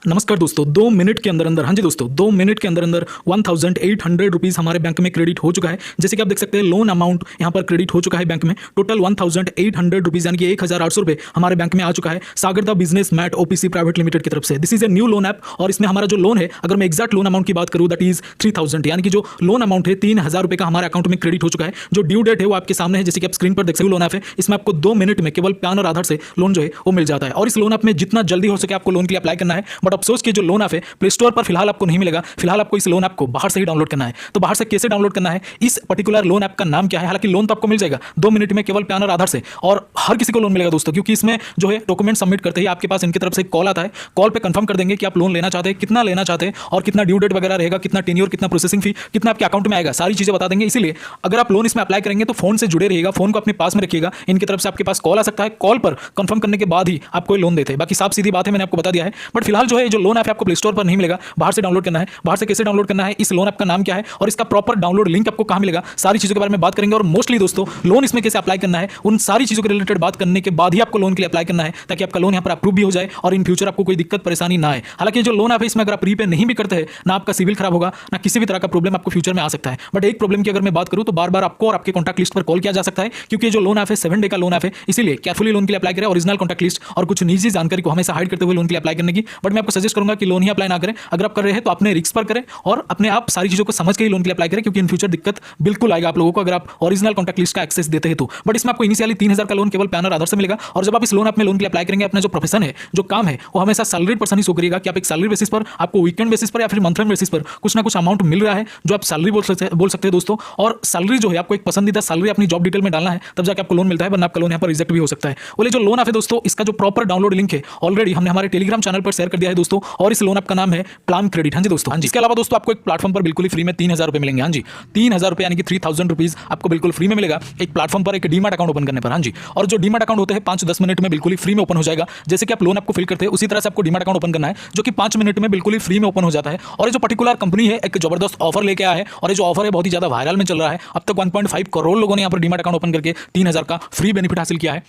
नमस्कार दोस्तों, 2 मिनट के अंदर अंदर, हाँ जी दोस्तों, 2 मिनट के अंदर अंदर 1800 रुपीज़ हमारे बैंक में क्रेडिट हो चुका है। जैसे कि आप देख सकते हैं लोन अमाउंट यहाँ पर क्रेडिट हो चुका है बैंक में। टोटल 1800 रुपीज़ यानी कि 1800 रुपये हमारे बैंक में आ चुका है Sagar the business mat OPC private limited की तरफ से। This is a new loan app और इसमें हमारा जो लोन है, अगर मैं एक्जैक्ट लोन अमाउंट की बात करूँ दैट इज 3000, यानी कि जो लोन अमाउंट है 3000 रुपये का हमारे अकाउंट में क्रेडिट हो चुका है। जो ड्यू डेट है वो आपके सामने है, जैसे कि आप स्क्रीन पर देख सकते हो। लोन ऐप है, इसमें आपको 2 मिनट में केवल पैन और आधार से लोन जो है वो मिल जाता है। और इस लोन ऐप में जितना जल्दी हो सके आपको लोन के लिए अप्लाई करना है। बट अफसोस कि जो लोन ऐप है प्ले स्टोर पर फिलहाल आपको नहीं मिलेगा। फिलहाल आपको इस लोन ऐप को बाहर से ही डाउनलोड करना है। तो बाहर से कैसे डाउनलोड करना है, इस पर्टिकुलर लोन ऐप का नाम क्या है? हालांकि लोन तो आपको मिल जाएगा 2 मिनट में केवल पैन और आधार से, और हर किसी को लोन मिलेगा दोस्तों, क्योंकि इसमें जो है डॉक्यूमेंट सबमिट करते ही आपके पास इनकी तरफ से कॉल आता है। कॉल पे कंफर्म कर देंगे कि आप लोन लेना चाहते हैं, कितना लेना चाहते हैं और कितना ड्यू डेट वगैरह रहेगा, कितना टेन्योर, कितना प्रोसेसिंग फी, कितना आपके अकाउंट में आएगा, सारी चीजें बता देंगे। इसीलिए अगर आप लोन इसमें अप्लाई करेंगे तो फोन से जुड़े रहिएगा, फोन को अपने पास में रखिएगा। इनकी तरफ से आपके पास कॉल आ सकता है, कॉल पर कंफर्म करने के बाद ही आपको लोन देते हैं। बाकी साफ सीधी बात है, मैंने आपको बता दिया है। बट फिलहाल जो है जो लोन ऐप आपको प्ले स्टोर पर नहीं मिलेगा, बाहर से डाउनलोड करना है। बाहर से कैसे डाउनलोड करना है, इस लोन ऐप का नाम क्या है और इसका प्रॉपर डाउनलोड लिंक आपको कहां मिलेगा, सारी चीजों के बारे में बात करेंगे। और मोस्टली दोस्तों लोन इसमें कैसे अप्लाई करना है, उन सारी चीजों के रिलेटेड बात करने के बाद ही आपको लोन के लिए अप्लाई करना है, ताकि आपका लोन यहां पर अप्रूव भी हो जाए और इन फ्यूचर आपको कोई दिक्कत परेशानी ना आए। हालांकि जो लोन ऐप है इसमें अगर आप प्रीपे नहीं भी करते हैं ना, आपका सिविल खराब होगा, ना किसी भी तरह का प्रॉब्लम आपको फ्यूचर में आ सकता है। बट एक प्रॉब्लम की अगर मैं बात करूं तो बार बार आपको और आपके कॉन्टैक्ट लिस्ट पर कॉल किया जा सकता है, क्योंकि जो लोन ऐप है 7 डे का लोन ऐप है। इसीलिए केयरफुली लोन के लिए अप्लाई करें, ओरिजिनल कॉन्टैक्ट लिस्ट और कुछ निजी जानकारी को हमेशा हाइड करते हुए लोन के लिए अप्लाई करने की। बट मैं आपको सजेस्ट करूंगा कि लोन ही अप्लाई ना करें। अगर आप कर रहे हैं तो अपने रिस्क पर करें और अपने आप सारी चीजों को समझ के ही लोन के लिए अप्लाई करें, क्योंकि इन फ्यूचर दिक्कत बिल्कुल आएगा आप लोगों को अगर आप ओरिजिनल कॉन्टैक्ट लिस्ट का एक्सेस देते हैं तो। बट इसमें आपको इनिशियली 3000 का लोन केवल पैन और आधार से मिलेगा। और जब आप इस लोन ऐप में लोन के लिए अप्लाई करेंगे, अपना जो प्रोफेशन है, जो काम है, वो हमेशा सैलरीड पर्सन ही शो करिएगा कि आप एक सैलरी बेसिस पर, आपको वीकेंड बेसिस पर या फिर मंथली बेसिस पर कुछ ना कुछ अमाउंट मिल रहा है जो आप सैलरी बोल सकते हैं दोस्तों। और सैलरी जो है आपको एक पसंदीदा सैलरी अपनी जॉब डिटेल में डालना है, तब जाकर आपको लोन मिलता है, वरना आपका लोन यहाँ पर रिजेक्ट भी हो सकता है। बोले जो लोन ऐप है दोस्तों, इसका जो प्रॉपर डाउनलोड लिंक है ऑलरेडी हमने हमारे टेलीग्राम चैनल पर शेयर कर दिया है दोस्तों। और इस लोन ऐप का नाम है प्लान क्रेडिट। हाँ जी दोस्तों, हाँ जी। इसके अलावा दोस्तों आपको एक प्लेटफॉर्म पर बिल्कुल फ्री में 3000 रुपए मिलेंगे। हाँ जी, 3000 रुपए यानी कि 3000 रुपीज आपको बिल्कुल फ्री में मिलेगा एक प्लेटफॉर्म पर, एक डीमैट अकाउंट ओपन करने पर। हाँ जी, और जो डीमैट अकाउंट होते हैं 5-10 मिनट में बिल्कुल फ्री में ओपन हो जाएगा। जैसे कि आप लोन आपको फिल करते हैं उसी तरह से आपको डीमैट अकाउंट ओपन करना है, जो कि 5 मिनट में बिल्कुल फ्री में ओपन हो जाता है। और ये जो पर्टिकुलर कंपनी है एक जबरदस्त ऑफर लेके आया है, और ये जो ऑफर है बहुत ही ज्यादा वायरल में चल रहा है। अब तक 1.5 करोड़ लोगों ने यहाँ पर डीमैट अकाउंट ओपन करके 3000 का फ्री बेनिफिट हासिल किया है।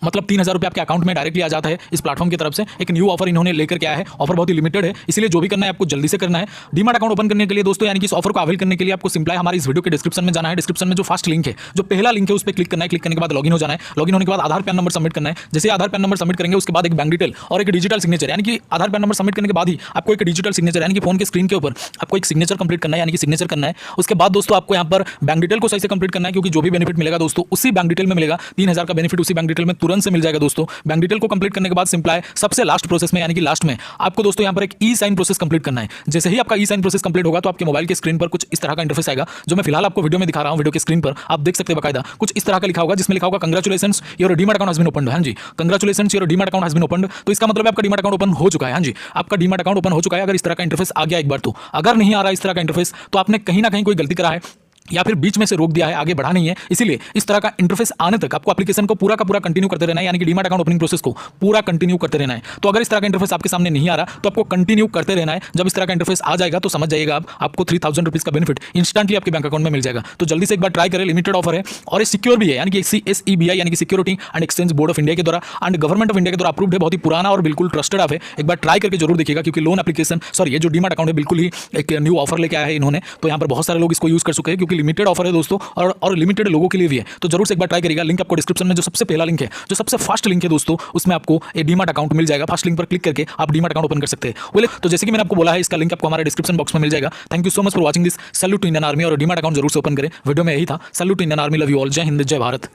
मतलब 3000 रुपये आपके अकाउंट में डायरेक्टली आ जाता है इस प्लेटफॉर्म की तरफ से। एक न्यू ऑफर इन्होंने लेकर के आया है, ऑफर बहुत ही लिमिटेड है, इसलिए जो भी करना है आपको जल्दी से करना है। डीमैट अकाउंट ओपन करने के लिए दोस्तों, यानी कि इस ऑफर को अवेल करने के लिए आपको सिंपल हमारे इस वीडियो के डिस्क्रिप्शन में जाना है। डिस्क्रिप्शन में जो फर्स्ट लिंक है, जो पहला लिंक है, उस पर क्लिक करना है। क्लिक करने के बाद लॉगिन हो जाना है। लॉगिन होने के बाद आधार पैन नंबर सबमिट करना है। जैसे आधार पैन नंबर सबमिट करेंगे उसके बाद एक बैंक डिटेल और एक डिजिटल सिग्नेचर, यानी कि आधार पैन नंबर सबमिट करने के बाद ही आपको एक डिजिटल सिग्नेचर, यानी कि फोन के स्क्रीन के ऊपर आपको एक सिग्नेचर कंप्लीट करना है, यानी कि सिग्नेचर करना है। उसके बाद दोस्तों आपको यहाँ पर बैंक डिटेल को सही से कंप्लीट करना है, क्योंकि जो भी बेनिफिट मिलेगा दोस्तों उसी बैंक डिटेल में मिलेगा। 3000 का बेनिफिट उसी बैंक डिटेल में तुरंत से मिल जाएगा दोस्तों। बैंक डिटेल को कंप्लीट करने के बाद सिंपल है सबसे लास्ट प्रोसेस में, यानी कि लास्ट में आपको दोस्तों यहाँ पर एक ई साइन प्रोसेस कंप्लीट करना है। जैसे ही आपका ई साइन प्रोसेस कंप्लीट होगा तो आपके मोबाइल के स्क्रीन पर कुछ इस तरह का इंटरफेस आएगा, जो मैं फिलहाल आपको वीडियो में दिखा रहा हूं। वीडियो के स्क्रीन पर आप देख सकते हैं बकायदा कुछ इस तरह का लिखा होगा, जिसमें लिखा होगा congratulations your demat account has been opened. हां जी, congratulations your demat account has been opened. तो इसका मतलब आपका डीमैट अकाउंट ओपन हो चुका है। हां जी, आपका डीमैट अकाउंट ओपन हो चुका है। अगर इस तरह का इंटरफेस आ गया एक बार तो, अगर नहीं आ रहा इस तरह का इंटरफेस तो आपने कहीं ना कहीं कोई गलती करा है या फिर बीच में से रोक दिया है, आगे बढ़ा नहीं है। इसीलिए इस तरह का इंटरफेस आने तक आपको एप्लीकेशन को पूरा का पूरा कंटिन्यू करते रहना है, यानी कि डीमैट अकाउंट ओपनिंग प्रोसेस को पूरा कंटिन्यू करते रहना है। तो अगर इस तरह का इंटरफेस आपके सामने नहीं आ रहा तो आपको कंटिन्यू करते रहना है। जब इस तरह का इंटरफेस आ जाएगा तो समझ जाइएगा आपको 3000 रुपीज का बेनिफिट इंस्टेंटली आपके बैंक अकाउंट में मिल जाएगा। तो जल्दी से एक बार ट्राई करें, लिमिटेड ऑफर है और ये सिक्योर भी है, यानी कि SEBI यानी कि security and exchange board of India के द्वारा एंड गवर्नमेंट ऑफ इंडिया के द्वारा अप्रूव्ड है। बहुत ही पुराना और बिल्कुल ट्रस्टेड ऐप है। एक बार ट्राई करके जरूर देखिएगा, क्योंकि लोन एप्लीकेशन ये जो डीमैट अकाउंट है बिल्कुल ही एक न्यू ऑफर लेके आया है इन्होंने। तो यहाँ पर बहुत सारे लोग इसको यूज कर चुके हैं, क्योंकि लिमिटेड ऑफर है दोस्तों और लिमिटेड लोगों के लिए भी है। तो जरूर से एक बार ट्राई करिएगा। लिंक आपको डिस्क्रिप्शन में जो सबसे पहला लिंक है, जो सबसे फर्स्ट लिंक है दोस्तों, उसमें आपको एक डीमैट अकाउंट मिल जाएगा। फर्स्ट लिंक पर क्लिक करके आप डीमैट अकाउंट ओपन कर सकते हैं। बोले तो जैसे कि मैंने आपको बोला है, इसका लिंक आपको हमारे डिस्क्रिप्शन बॉक्स में मिल जाएगा। Thank you so much for watching this. Salute to Indian Army, और डीमैट अकाउंट जरूर से ओपन करें। वीडियो में यही था। Salute to Indian Army, love you all. जय हिंद, जय भारत।